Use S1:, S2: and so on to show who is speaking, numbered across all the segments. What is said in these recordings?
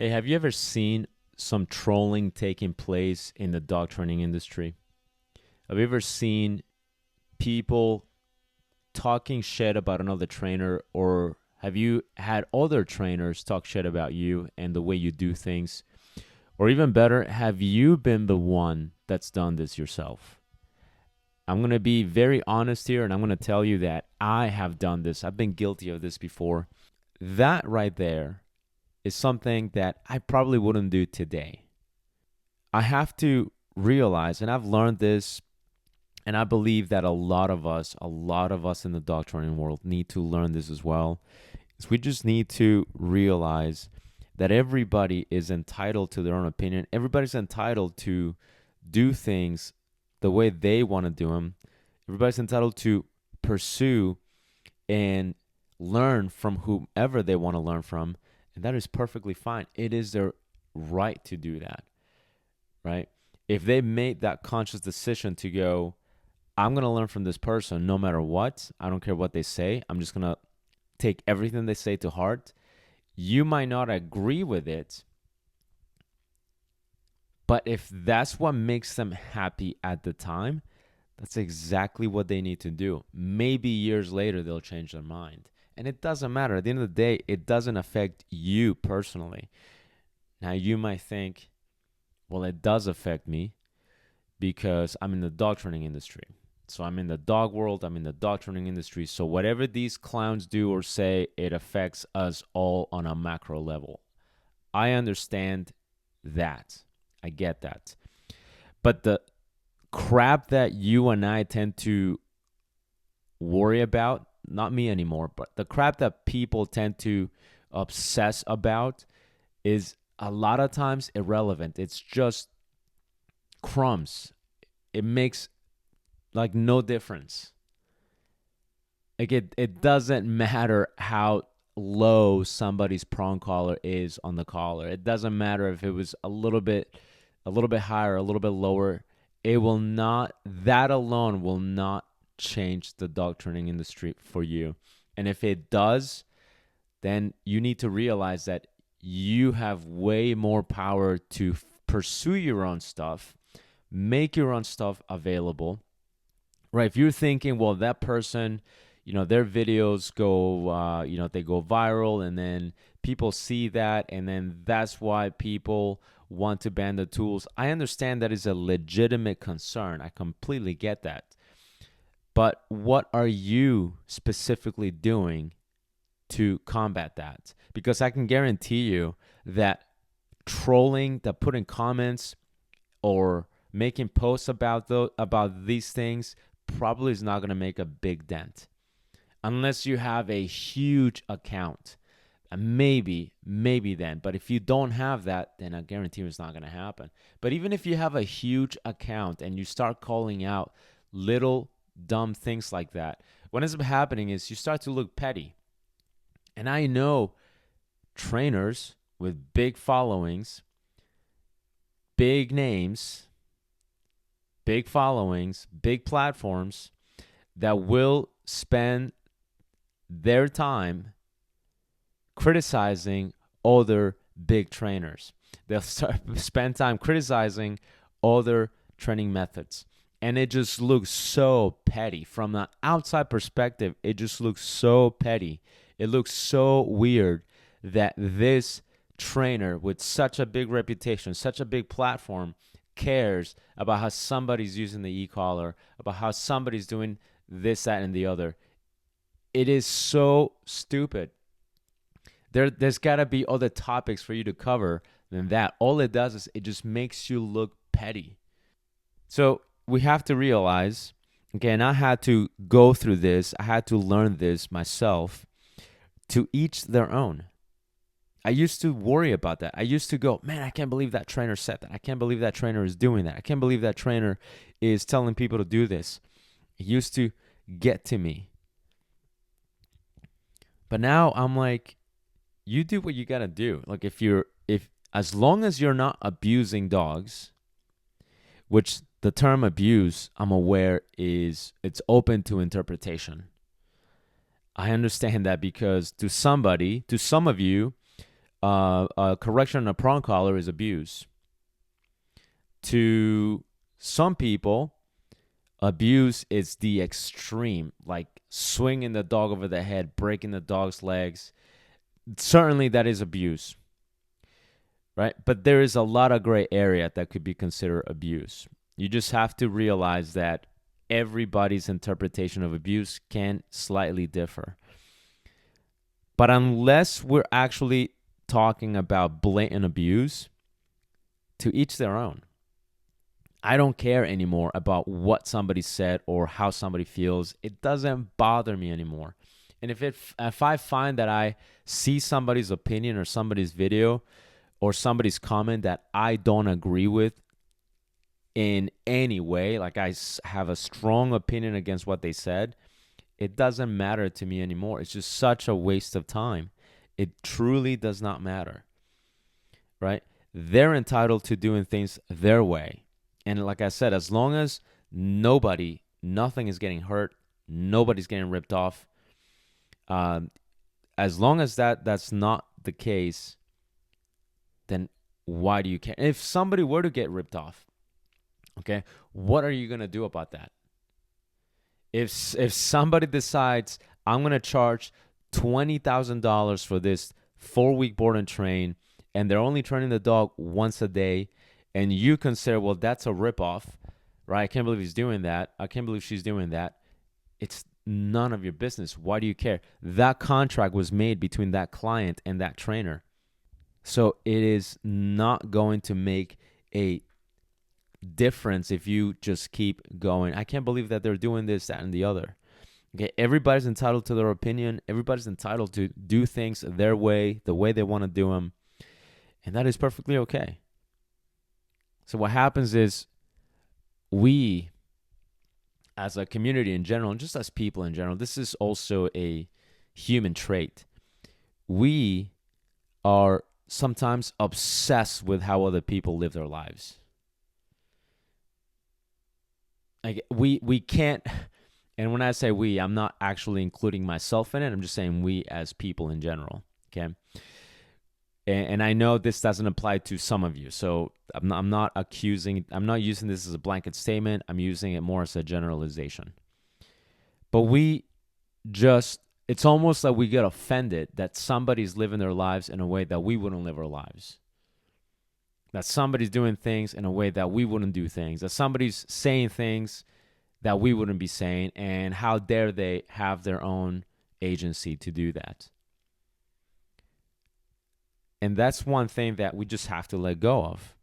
S1: Hey, have you ever seen some trolling taking place in the dog training industry? Have you ever seen people talking shit about another trainer, or have you had other trainers talk shit about you and the way you do things? Or even better, have you been the one that's done this yourself? I'm going to be very honest here and I'm going to tell you that I have done this. I've been guilty of this before. That right there is something that I probably wouldn't do today. I have to realize, and I've learned this, and I believe that a lot of us in the dog training world need to learn this as well, is we just need to realize that everybody is entitled to their own opinion. Everybody's entitled to do things the way they want to do them. Everybody's entitled to pursue and learn from whomever they want to learn from. And that is perfectly fine. It is their right to do that, right? If they made that conscious decision to go, I'm going to learn from this person no matter what, I don't care what they say, I'm just going to take everything they say to heart. You might not agree with it, but if that's what makes them happy at the time, that's exactly what they need to do. Maybe years later, they'll change their mind. And it doesn't matter. At the end of the day, it doesn't affect you personally. Now, you might think, well, it does affect me because I'm in the dog training industry. So I'm in the dog world, I'm in the dog training industry. So whatever these clowns do or say, it affects us all on a macro level. I understand that. I get that. But the crap that you and I tend to worry about, not me anymore, but the crap that people tend to obsess about is a lot of times irrelevant. It's just crumbs. It makes like no difference. Like it doesn't matter how low somebody's prong collar is on the collar. It doesn't matter if it was a little bit higher, a little bit lower. It will not, that alone will not change the dog training industry for you. And if it does, then you need to realize that you have way more power to pursue your own stuff, make your own stuff available, right? If you're thinking, well, that person, their videos go, they go viral, and then people see that, and then that's why people want to ban the tools. I understand that is a legitimate concern. I completely get that. But what are you specifically doing to combat that? Because I can guarantee you that trolling, that putting comments or making posts about these things probably is not going to make a big dent unless you have a huge account. Maybe then. But if you don't have that, then I guarantee you it's not going to happen. But even if you have a huge account and you start calling out little dumb things like that, what ends up happening is you start to look petty. And I know trainers with big followings, big names, big followings, big platforms that will spend their time criticizing other big trainers. They'll spend time criticizing other training methods. And it just looks so petty. From an outside perspective, it just looks so petty. It looks so weird that this trainer with such a big reputation, such a big platform, cares about how somebody's using the e-collar, about how somebody's doing this, that, and the other. It is so stupid. There's got to be other topics for you to cover than that. All it does is it just makes you look petty. So we have to realize, okay, and I had to go through this. I had to learn this myself. To each their own. I used to worry about that. I used to go, man, I can't believe that trainer said that. I can't believe that trainer is doing that. I can't believe that trainer is telling people to do this. It used to get to me. But now I'm like, you do what you got to do. Like if as long as you're not abusing dogs, which the term abuse, I'm aware, is it's open to interpretation. I understand that because to some of you, a correction on a prong collar is abuse. To some people, abuse is the extreme, like swinging the dog over the head, breaking the dog's legs. Certainly that is abuse, right? But there is a lot of gray area that could be considered abuse. You just have to realize that everybody's interpretation of abuse can slightly differ. But unless we're actually talking about blatant abuse, to each their own. I don't care anymore about what somebody said or how somebody feels. It doesn't bother me anymore. And if I find that I see somebody's opinion or somebody's video or somebody's comment that I don't agree with in any way, like I have a strong opinion against what they said, it doesn't matter to me anymore. It's just such a waste of time. It truly does not matter, right? They're entitled to doing things their way. And like I said, as long as nothing is getting hurt, nobody's getting ripped off, as long as that's not the case, then why do you care? If somebody were to get ripped off, okay, what are you going to do about that? If somebody decides, I'm going to charge $20,000 for this 4-week board and train, and they're only training the dog once a day, and you consider, well, that's a ripoff, right? I can't believe he's doing that. I can't believe she's doing that. It's none of your business. Why do you care? That contract was made between that client and that trainer. So it is not going to make a difference if you just keep going. I can't believe that they're doing this, that, and the other. Okay, everybody's entitled to their opinion. Everybody's entitled to do things their way, the way they want to do them. And that is perfectly okay. So what happens is we, as a community in general, and just as people in general, this is also a human trait. We are sometimes obsessed with how other people live their lives. Like we can't, and when I say we, I'm not actually including myself in it. I'm just saying we as people in general, okay? And I know this doesn't apply to some of you, so I'm not using this as a blanket statement. I'm using it more as a generalization. But it's almost like we get offended that somebody's living their lives in a way that we wouldn't live our lives. That somebody's doing things in a way that we wouldn't do things. That somebody's saying things that we wouldn't be saying, and how dare they have their own agency to do that. And that's one thing that we just have to let go of.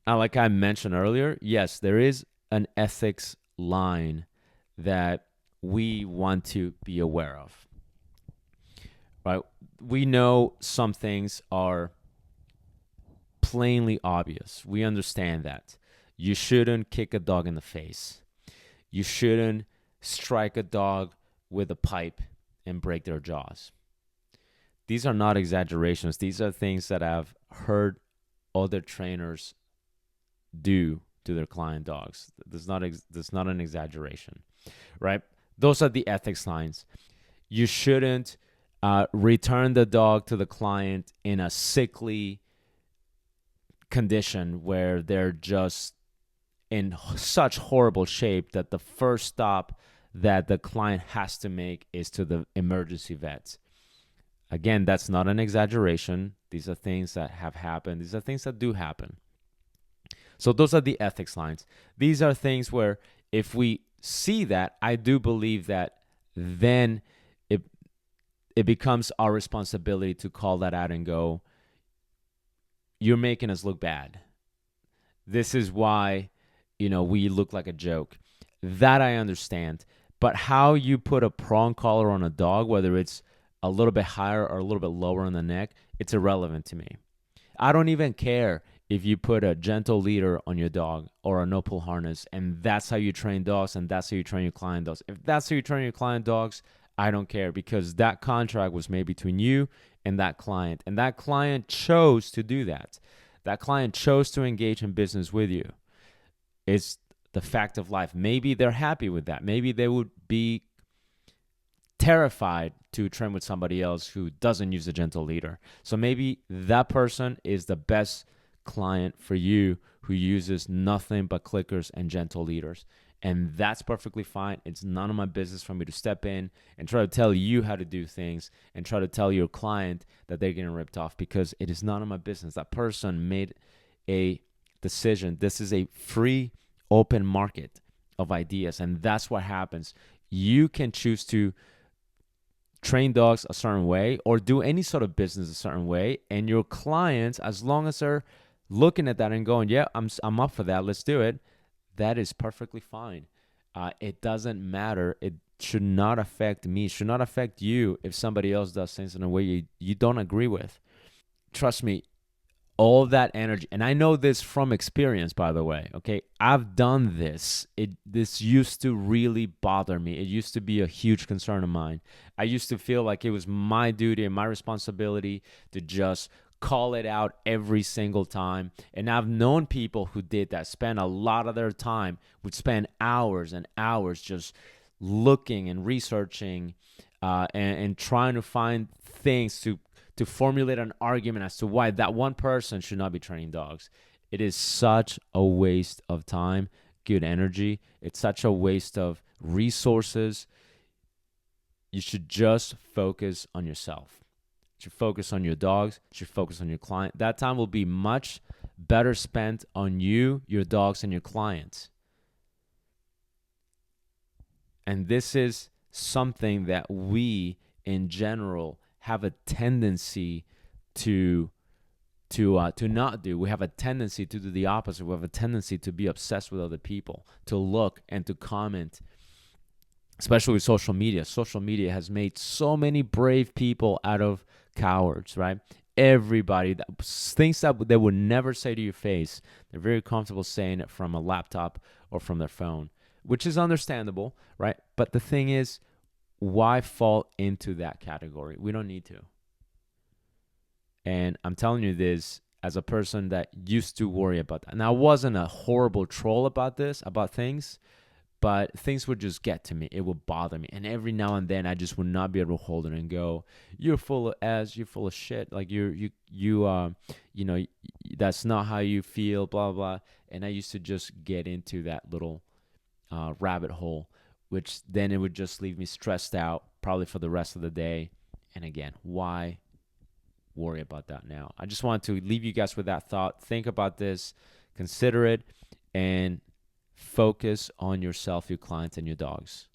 S1: Now, like I mentioned earlier, yes, there is an ethics line that we want to be aware of. Right? We know some things are plainly obvious. We understand that. You shouldn't kick a dog in the face. You shouldn't strike a dog with a pipe and break their jaws. These are not exaggerations. These are things that I've heard other trainers do to their client dogs. That's not an exaggeration, right? Those are the ethics lines. You shouldn't return the dog to the client in a sickly condition where they're just in such horrible shape that the first stop that the client has to make is to the emergency vet. Again, that's not an exaggeration. These are things that have happened. These are things that do happen. So those are the ethics lines. These are things where if we see that, I do believe that then it becomes our responsibility to call that out and go, you're making us look bad. This is why, we look like a joke. That I understand. But how you put a prong collar on a dog, whether it's a little bit higher or a little bit lower in the neck, it's irrelevant to me. I don't even care if you put a gentle leader on your dog or a no-pull harness, and that's how you train dogs, and that's how you train your client dogs. If that's how you train your client dogs, I don't care, because that contract was made between you and that client chose to do that. That client chose to engage in business with you. It's the fact of life. Maybe they're happy with that. Maybe they would be terrified to train with somebody else who doesn't use a gentle leader. So maybe that person is the best client for you who uses nothing but clickers and gentle leaders. And that's perfectly fine. It's none of my business for me to step in and try to tell you how to do things and try to tell your client that they're getting ripped off, because it is none of my business. That person made a decision. This is a free, open market of ideas, and that's what happens. You can choose to train dogs a certain way or do any sort of business a certain way, and your clients, as long as they're looking at that and going, yeah, I'm up for that, let's do it, that is perfectly fine. It doesn't matter. It should not affect me, should not affect you if somebody else does things in a way you don't agree with. Trust me, all that energy, and I know this from experience, by the way, okay? I've done this. This used to really bother me. It used to be a huge concern of mine. I used to feel like it was my duty and my responsibility to just call it out every single time. And I've known people who did that, spend a lot of their time, would spend hours and hours just looking and researching and trying to find things to formulate an argument as to why that one person should not be training dogs. It is such a waste of time, good energy. It's such a waste of resources. You should just focus on yourself. You should focus on your dogs. You should focus on your client. That time will be much better spent on you, your dogs, and your clients. And this is something that we, in general, have a tendency to not do. We have a tendency to do the opposite. We have a tendency to be obsessed with other people, to look and to comment, especially with social media. Social media has made so many brave people out of cowards, right? Everybody that thinks that they would never say to your face, they're very comfortable saying it from a laptop or from their phone, which is understandable, right? But the thing is, why fall into that category? We don't need to. And I'm telling you this as a person that used to worry about that. Now, I wasn't a horrible troll about things, but things would just get to me. It would bother me. And every now and then I just would not be able to hold it and go, you're full of ass, you're full of shit. Like you know, that's not how you feel, blah, blah. And I used to just get into that little rabbit hole, which then it would just leave me stressed out probably for the rest of the day. And again, why worry about that now? I just wanted to leave you guys with that thought. Think about this, consider it, and focus on yourself, your clients, and your dogs.